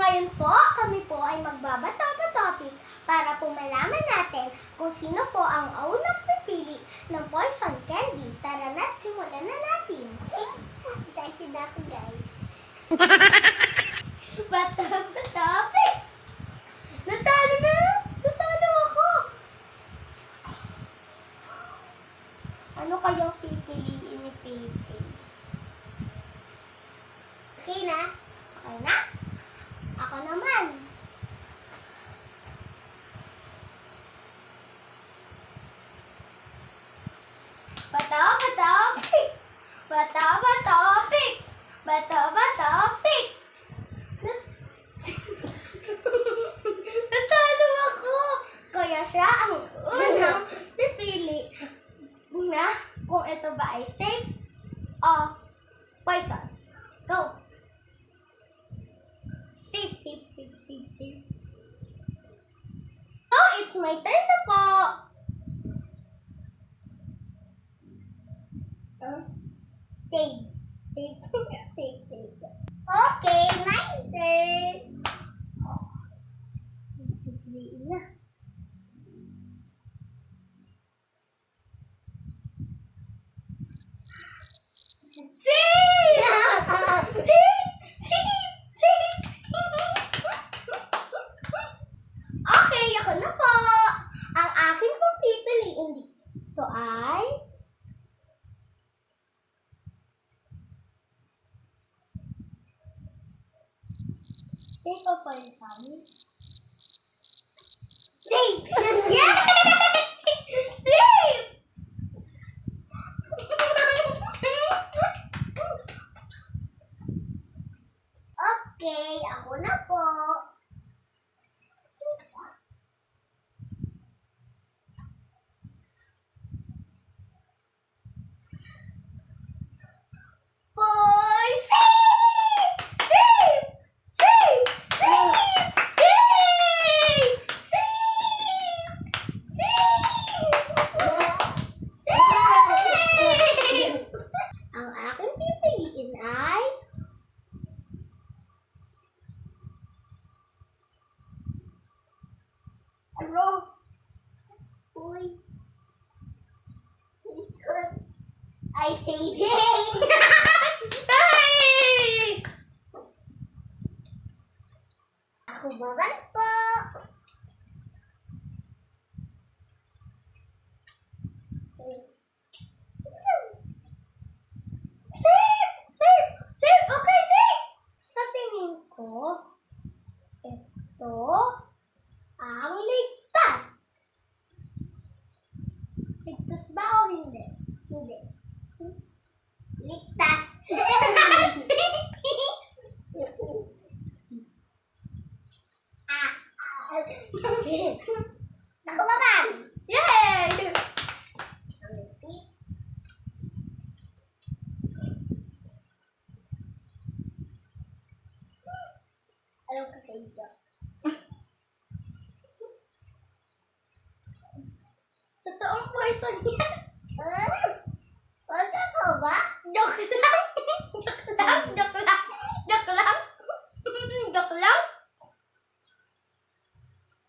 Ngayon po, kami po ay magbabato-topic para po malaman natin kung sino po ang unang pipili ng poison candy. Tara na't simulan na natin. Excited ako, guys. Bato-topic! Natalo na! Natalo ako! Ano kayang pipiliin ni Pepe? Okay na? Okay na? Ako naman. Bato-topic! Bato-topic! Bato-topic! Natalo ako! Kaya siya ang unang pipili na kung ito ba ay safe o poison. Go! Safe. So, it's my turn na po! Safe. Okay, my turn! Pipiliin na. Okay, ako na po. Ang akin pong pipiliin dito ay safe o poison? Safe! Yay! Safe! Okay, ako na po. Ang aking pipiliin ay Uy. I say hey! Ako bagal po. Safe! Okay, safe! Sa tingin ko, ito ang ligtas. Ligtas ba o hindi? Hindi. Ligtas. Ako naman. Yay! Alam ko sa iyo. Totoong poison yan. Wag ako ba? Joke lang.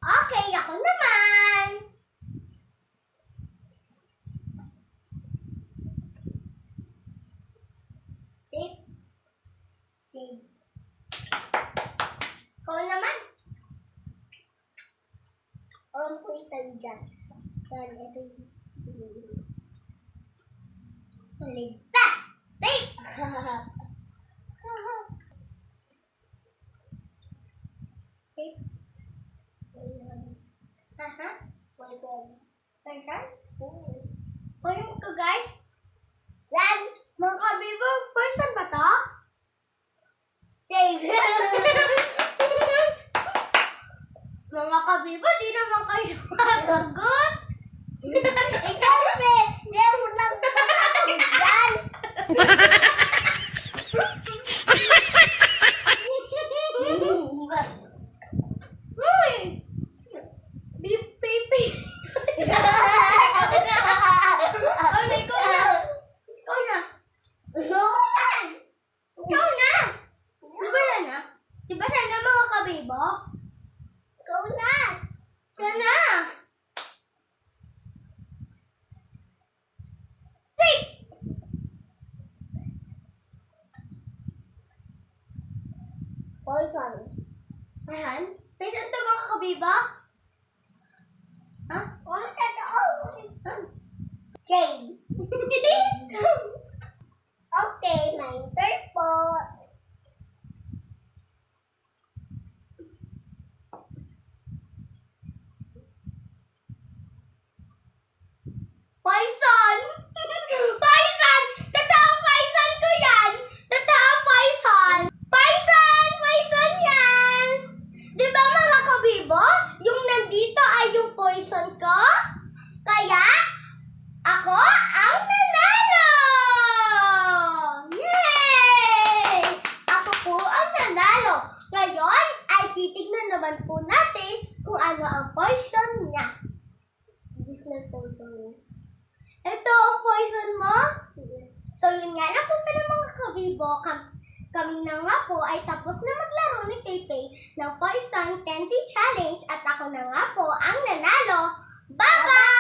Okay, ako naman. Safe. Ikaw naman. Alam ko isa dyan. Yan, ito yung ligtas! Safe! Safe? Poison ko, guys? Yan! Mga kabibo, poison ba to? Safe! Mga kabibo, di naman kayo makasagot! Ikaw, pre! Hindi mo lang makasagot dyan! Uy! Pipi! Ikaw na! Diba na? Diba sana mga Kabibo? Ikaw na. Ikaw na. Sit! Poison. Ayan? Poison to mga kabibo? Ha? Ano totoo? Jane. Okay, my turn po. Poison! Poison! Totoo poison ko yan! Totoo poison! Poison! Poison yan! Di ba mga kabibo? Yung nandito ay yung poison ko? Kaya, ako ang nanalo! Yay! Ako po ang nanalo. Ngayon ay titignan naman po natin kung ano ang poison niya. Different poison. Ito ang poison mo? So yun nga lang po pala mga kabibo. Kami na nga po ay tapos na maglaro ni Pepe ng Poison Candy Challenge at ako na nga po ang nanalo. Bye-bye!